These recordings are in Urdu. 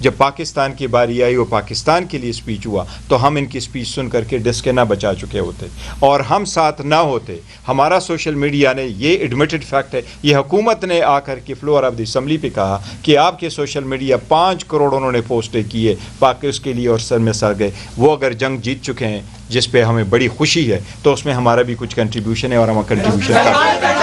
جب پاکستان کی باری آئی وہ پاکستان کے لیے اسپیچ ہوا تو ہم ان کی اسپیچ سن کر کے ڈس کے نہ بچا چکے ہوتے، اور ہم ساتھ نہ ہوتے. ہمارا سوشل میڈیا نے، یہ ایڈمیٹڈ فیکٹ ہے، یہ حکومت نے آ کر کے فلور آف دی اسمبلی پہ کہا کہ آپ کے سوشل میڈیا 5 کروڑ انہوں نے پوسٹیں کی ہے پاکستان کے لیے اور سر میں سر گئے. وہ اگر جنگ جیت چکے ہیں جس پہ ہمیں بڑی خوشی ہے تو اس میں ہمارا بھی کچھ کنٹریبیوشن ہے اور ہم کنٹریبیوشن کرتے ہیں.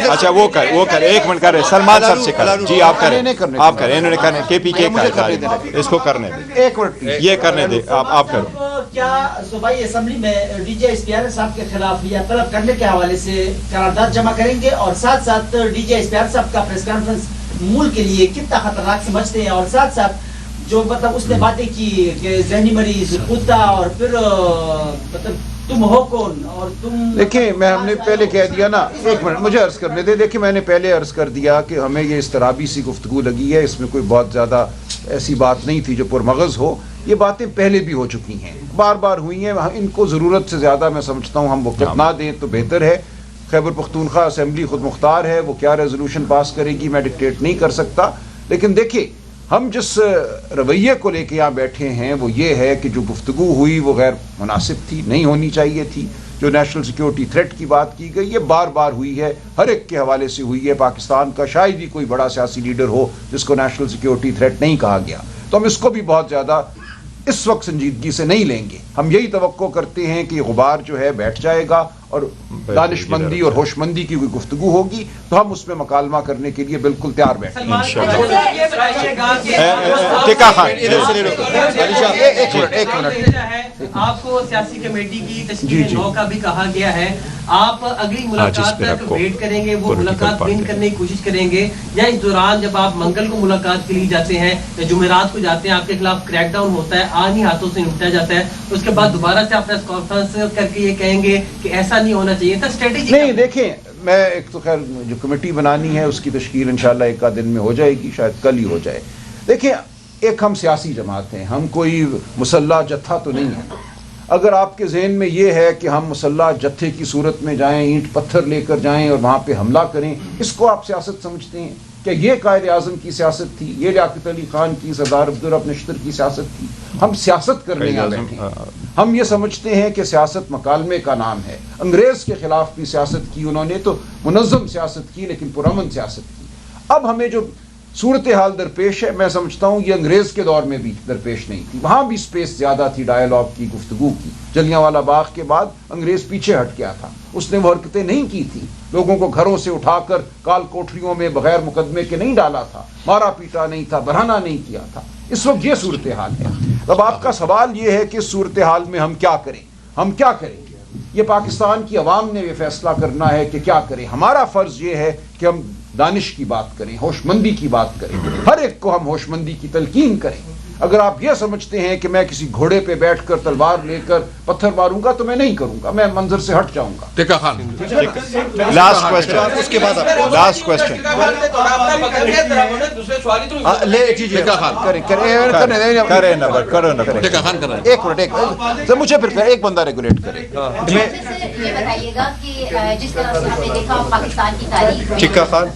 اچھا وہ کر 1 منٹ کر رہے سلمان صاحب سے کر. جی آپ کریں، آپ کریں، انہوں نے کرنے کے پی کے کا اس کو کرنے دیں، 1 منٹ یہ کرنے دیں، آپ کرو. کیا صوبائی اسمبلی میں ڈی جے اسپیار صاحب کے خلاف یا طلب کرنے کے حوالے سے قرارداد جمع کریں گے، اور ساتھ ساتھ ڈی جے اسپیار صاحب کا پریس کانفرنس ملک کے لیے کتنا خطرناک سمجھتے ہیں، اور ساتھ ساتھ جو مطلب اس نے باتیں کی کہ ذہنی مریض کتا اور پھر مطلب تم ہو کون اور تم. دیکھیں ہم نے پہلے کہہ دیا نا، 1 منٹ مجھے عرض کرنے دے. دیکھیں میں نے پہلے عرض کر دیا کہ ہمیں یہ اضطرابی سی گفتگو لگی ہے، اس میں کوئی بہت زیادہ ایسی بات نہیں تھی جو پرمغز ہو. یہ باتیں پہلے بھی ہو چکی ہیں، بار بار ہوئی ہیں. ان کو ضرورت سے زیادہ میں سمجھتا ہوں ہم وقت نہ دیں تو بہتر ہے. خیبر پختونخوا اسمبلی خود مختار ہے، وہ کیا ریزولوشن پاس کرے گی میں ڈکٹیٹ نہیں کر سکتا. لیکن دیکھیں ہم جس رویے کو لے کے یہاں بیٹھے ہیں وہ یہ ہے کہ جو گفتگو ہوئی وہ غیر مناسب تھی، نہیں ہونی چاہیے تھی. جو نیشنل سیکیورٹی تھریٹ کی بات کی گئی یہ بار بار ہوئی ہے، ہر ایک کے حوالے سے ہوئی ہے. پاکستان کا شاید ہی کوئی بڑا سیاسی لیڈر ہو جس کو نیشنل سیکیورٹی تھریٹ نہیں کہا گیا. تو ہم اس کو بھی بہت زیادہ اس وقت سنجیدگی سے نہیں لیں گے. ہم یہی توقع کرتے ہیں کہ غبار جو ہے بیٹھ جائے گا اور دانش مندی اور ہوش مندی کی کوئی گفتگو ہوگی تو ہم اس میں مکالمہ کرنے کے لیے بالکل تیار بیٹھیں گے. ایک منٹ آپ کو سیاسی کمیٹی کی تشکیل 9 کا بھی کہا گیا ہے، آپ اگلی ملاقات تک ویٹ کریں گے، وہ ملاقات ون کرنے کی کوشش کریں گے، یا اس دوران جب آپ منگل کو ملاقات کے لیے جاتے ہیں یا جمعرات کو جاتے ہیں آپ کے خلاف کریک ڈاؤن ہوتا ہے، آنی ہاتھوں سے نپٹا جاتا ہے، اس کے بعد دوبارہ سے آپ پریس کانفرنس کر کے یہ کہیں گے کہ ایسا نہیں ہونا چاہیے تھا اسٹریٹجی؟ نہیں دیکھیں میں ایک تو خیر جو کمیٹی بنانی ہے اس کی تشکیل انشاءاللہ 1 آدھ دن میں ہو جائے گی، شاید کل ہی ہو جائے. دیکھیں ایک ہم سیاسی جماعت ہیں، ہم کوئی مسلح جتھا تو نہیں ہے. اگر آپ کے ذہن میں یہ ہے کہ ہم مسلح جتھے کی صورت میں جائیں، اینٹ پتھر لے کر جائیں اور وہاں پہ حملہ کریں، اس کو آپ سیاست سمجھتے ہیں؟ کہ یہ قائد اعظم کی سیاست تھی، یہ لیاقت علی خان کی، سردار عبدالرب نشتر کی سیاست تھی؟ ہم سیاست کرنے یہاں بیٹھے ہیں. ہم یہ سمجھتے ہیں کہ سیاست مکالمے کا نام ہے. انگریز کے خلاف بھی سیاست کی انہوں نے، تو منظم سیاست کی لیکن پرامن سیاست کی. اب ہمیں جو صورتحال درپیش ہے میں سمجھتا ہوں یہ انگریز کے دور میں بھی درپیش نہیں تھی. وہاں بھی سپیس زیادہ تھی ڈائیلاگ کی، گفتگو کی. جلیانوالہ باغ کے بعد انگریز پیچھے ہٹ گیا تھا، اس نے وہ حرکتیں نہیں کی تھی، لوگوں کو گھروں سے اٹھا کر کال کوٹریوں میں بغیر مقدمے کے نہیں ڈالا تھا، مارا پیٹا نہیں تھا، برہنہ نہیں کیا تھا. اس وقت یہ صورتحال ہے. اب آپ کا سوال یہ ہے کہ اس صورتحال میں ہم کیا کریں؟ ہم کیا کریں؟ یہ پاکستان کی عوام نے یہ فیصلہ کرنا ہے کہ کیا کریں. ہمارا فرض یہ ہے کہ ہم دانش کی بات کریں، ہوش مندی کی بات کریں، ہر ایک کو ہم ہوش مندی کی تلقین کریں. اگر آپ یہ سمجھتے ہیں کہ میں کسی گھوڑے پہ بیٹھ کر تلوار لے کر پتھر ماروں گا تو میں نہیں کروں گا، میں منظر سے ہٹ جاؤں گا. ٹیکا خان لاسٹ کوسچن، اس کے بعد لاسٹ کوسچن مجھے پھر ایک بندہ ریگولیٹ کرے. یہ بتائیے گا کہ جس طرح سے ہم نے دیکھا پاکستان کی تاریخ ٹیکا خان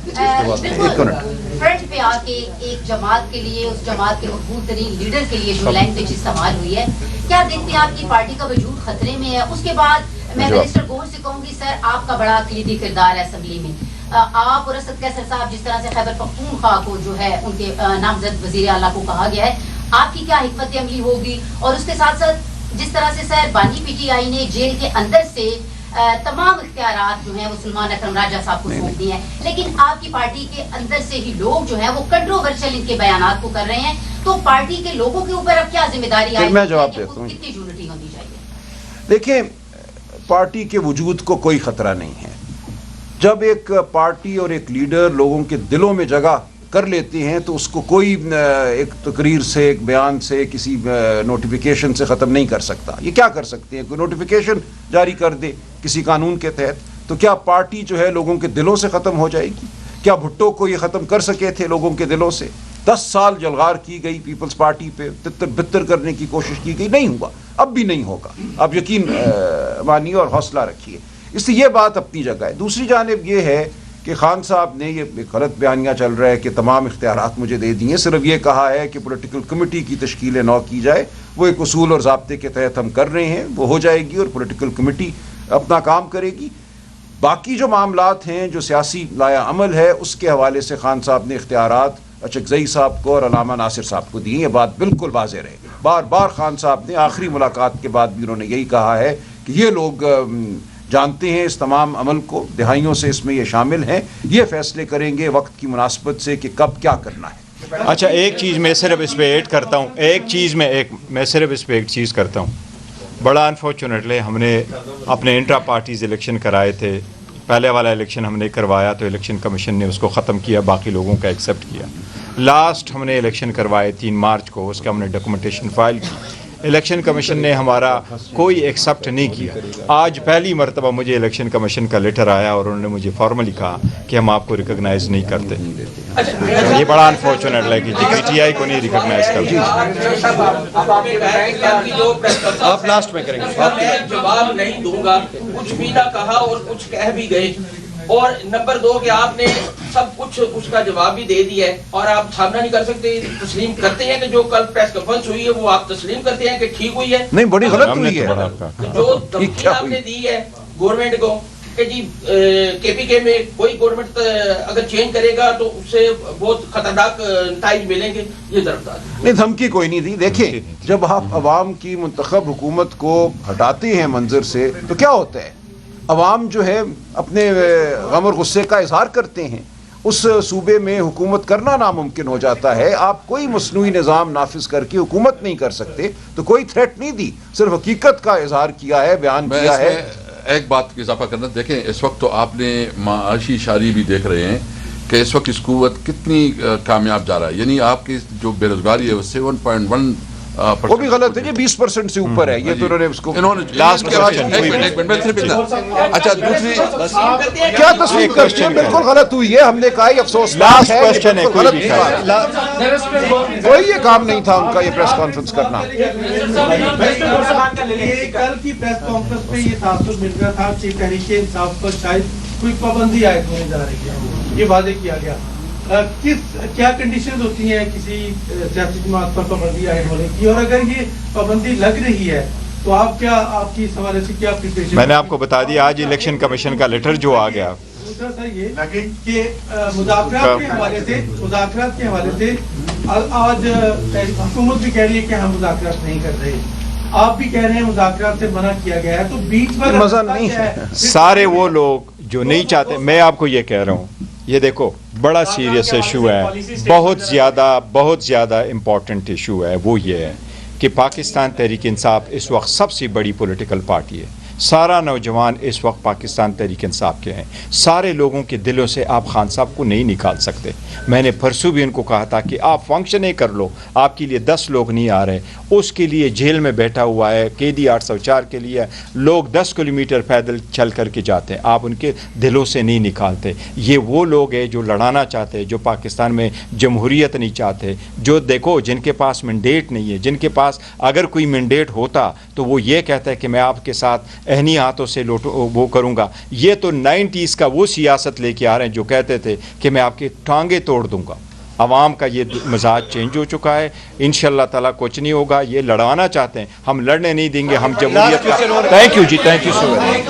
فرنٹ پہ آ کے ایک جماعت کے لیے، اس جماعت کے مقبول ترین لیڈر کے لیے جو لینگویج استعمال ہوئی ہے، کیا دیکھتے ہیں آپ کی پارٹی کا وجود خطرے میں ہے؟ اس کے بعد میں منسٹر گور سے کہوں گی سر آپ کا بڑا کلیدی کردار ہے اسمبلی میں. آپ اور اسد کیسر صاحب جس طرح سے خیبر پختونخوا کو جو ہے ان کے نامزد وزیر اعلیٰ کو کہا گیا ہے، آپ کی کیا حکمت عملی ہوگی؟ اور اس کے ساتھ ساتھ جس طرح سے سر بانی پی ٹی آئی نے جیل کے اندر سے تمام اختیارات جو ہیں وہ سلمان اکرم راجہ صاحب کو سونپ دی ہیں، لیکن آپ کی پارٹی کے اندر سے ہی لوگ جو ہیں وہ کنٹروورشل ان کے بیانات کو کر رہے ہیں، تو پارٹی کے لوگوں کے اوپر اب کیا ذمہ داری آئی ہے کہ کتنی یونٹی ہونی چاہیے؟ دیکھیں پارٹی کے وجود کو کوئی خطرہ نہیں ہے. جب ایک پارٹی اور ایک لیڈر لوگوں کے دلوں میں جگہ کر لیتے ہیں تو اس کو کوئی ایک تقریر سے، ایک بیان سے، کسی نوٹیفیکیشن سے ختم نہیں کر سکتا. یہ کیا کر سکتے ہیں؟ کوئی نوٹیفیکیشن جاری کر دے کسی قانون کے تحت تو کیا پارٹی جو ہے لوگوں کے دلوں سے ختم ہو جائے گی؟ کیا بھٹو کو یہ ختم کر سکے تھے لوگوں کے دلوں سے؟ 10 سال جلغار کی گئی پیپلز پارٹی پہ، تتر بتر کرنے کی کوشش کی گئی، نہیں ہوا، اب بھی نہیں ہوگا. آپ یقین مانیے اور حوصلہ رکھیے. اس لیے یہ بات اپنی جگہ ہے. دوسری جانب یہ ہے کہ خان صاحب نے یہ ایک غلط بیانیہ چل رہا ہے کہ تمام اختیارات مجھے دے دیے، صرف یہ کہا ہے کہ پولیٹیکل کمیٹی کی تشکیل نو کی جائے، وہ ایک اصول اور ضابطے کے تحت ہم کر رہے ہیں، وہ ہو جائے گی اور پولیٹیکل کمیٹی اپنا کام کرے گی۔ باقی جو معاملات ہیں، جو سیاسی لایا عمل ہے، اس کے حوالے سے خان صاحب نے اختیارات اچکزئی صاحب کو اور علامہ ناصر صاحب کو دیے، یہ بات بالکل واضح رہے۔ بار بار خان صاحب نے آخری ملاقات کے بعد بھی انہوں نے یہی کہا ہے کہ یہ لوگ جانتے ہیں اس تمام عمل کو، دہائیوں سے اس میں یہ شامل ہیں، یہ فیصلے کریں گے وقت کی مناسبت سے کہ کب کیا کرنا ہے۔ اچھا ایک چیز میں صرف اس پہ ایڈ کرتا ہوں، میں صرف اس پہ ایک چیز کرتا ہوں۔ بڑا انفارچونیٹلی ہم نے اپنے انٹرا پارٹیز الیکشن کرائے تھے، پہلے والا الیکشن ہم نے کروایا تو الیکشن کمیشن نے اس کو ختم کیا، باقی لوگوں کا ایکسیپٹ کیا۔ لاسٹ ہم نے الیکشن کروائے 3 مارچ کو، اس کا ہم نے ڈاکومنٹیشن فائل کی، الیکشن کمیشن نے ہمارا کوئی ایکسیپٹ نہیں کیا۔ آج پہلی مرتبہ مجھے الیکشن کمیشن کا لیٹر آیا اور انہوں نے مجھے فارملی کہا کہ ہم آپ کو ریکگنائز نہیں کرتے۔ یہ بڑا انفارچونیٹ ہے کہ پی ٹی آئی کو نہیں ریکگنائز کرتے۔ آپ لاسٹ میں کریں گے۔ میں جواب نہیں دوں گا، کچھ بھی نہ کہا اور کچھ کہہ بھی گئے، اور نمبر 2 کہ آپ نے سب کچھ اس کا جواب بھی دے دیا ہے اور آپ سامنا نہیں کر سکتے، تسلیم کرتے ہیں کہ جو کل پریس کانفرنس ہوئی ہے وہ آپ تسلیم کرتے ہیں کہ ٹھیک ہوئی ہے؟ نہیں، بڑی غلط ہوئی ہے جو دھمکی آپ نے دی ہے گورنمنٹ کو کہ جی کے پی کے میں کوئی گورنمنٹ اگر چینج کرے گا تو اس سے بہت خطرناک نتائج ملیں گے، یہ درخواست نہیں، دھمکی کوئی نہیں دی۔ دیکھیں، جب آپ عوام کی منتخب حکومت کو ہٹاتے ہیں منظر سے تو کیا ہوتا ہے، عوام جو ہے اپنے غم اور غصے کا اظہار کرتے ہیں، اس صوبے میں حکومت کرنا ناممکن ہو جاتا ہے۔ آپ کوئی مصنوعی نظام نافذ کر کے حکومت نہیں کر سکتے، تو کوئی تھریٹ نہیں دی، صرف حقیقت کا اظہار کیا ہے، بیان کیا ہے۔ ایک بات کی اضافہ کرنا، دیکھیں اس وقت تو آپ نے معاشی اشاری بھی دیکھ رہے ہیں کہ اس وقت اس قوت کتنی کامیاب جا رہا ہے، یعنی آپ کی جو بے روزگاری ہے وہ 7.1 وہ بھی غلط ہے، یہ 20% سے اوپر ہے، یہ تو انہوں نے اس کو لاسٹ اچھا دوسری کیا تصویر کرتے ہیں، بالکل غلط ہوئی ہے، ہم نے کہا یہ افسوسناک ہے، کوئی یہ کام نہیں تھا ان کا یہ پریس کانفرنس کرنا۔ کل کی پریس کانفرنس میں یہ تاثر مل رہا تھا کہ تحریک انصاف پر شاید کوئی پابندی عائد ہونے جا رہی ہے، یہ واضح کیا گیا۔ کیا کنڈیشنز ہوتی ہیں کسی سیاسی جماعت پر پابندی عائد ہونے کی، اور اگر یہ پابندی لگ رہی ہے تو آپ کی اس حوالے سے کیا پریپریشن؟ میں نے آپ کو بتا دیا آج الیکشن کمیشن کا لیٹر جو آ گیا، دوسرا سر یہ کہ مذاکرات کے حوالے سے آج حکومت بھی کہہ رہی ہے کہ ہم مذاکرات نہیں کر رہے، آپ بھی کہہ رہے ہیں مذاکرات سے منع کیا گیا ہے، تو بیچ میں مزہ نہیں ہے۔ سارے وہ لوگ جو نہیں چاہتے، میں آپ کو یہ کہہ رہا ہوں، یہ دیکھو بڑا سیریس ایشو ہے، بہت زیادہ امپورٹنٹ ایشو ہے، وہ یہ ہے کہ پاکستان تحریک انصاف اس وقت سب سے بڑی پولیٹیکل پارٹی ہے، سارا نوجوان اس وقت پاکستان تحریک انصاف کے ہیں، سارے لوگوں کے دلوں سے آپ خان صاحب کو نہیں نکال سکتے۔ میں نے پرسوں بھی ان کو کہا تھا کہ آپ فنکشنیں کر لو، آپ کے لیے 10 لوگ نہیں آ رہے، اس کے لیے جیل میں بیٹھا ہوا ہے قیدی 804 کے لیے لوگ 10 کلومیٹر پیدل چل کر کے جاتے ہیں، آپ ان کے دلوں سے نہیں نکالتے۔ یہ وہ لوگ ہیں جو لڑانا چاہتے ہیں، جو پاکستان میں جمہوریت نہیں چاہتے، جو دیکھو جن کے پاس مینڈیٹ نہیں ہے، جن کے پاس اگر کوئی مینڈیٹ ہوتا تو وہ یہ کہتا ہے کہ میں آپ کے ساتھ اہنی ہاتھوں سے وہ کروں گا۔ یہ تو 90s کا وہ سیاست لے کے آ رہے ہیں جو کہتے تھے کہ میں آپ کی ٹانگیں توڑ دوں گا۔ عوام کا یہ مزاج چینج ہو چکا ہے، انشاءاللہ تعالیٰ کچھ نہیں ہوگا، یہ لڑوانا چاہتے ہیں، ہم لڑنے نہیں دیں گے، ہم جمہوریت کا۔ تھینک یو جی، تھینک یو سو مچ۔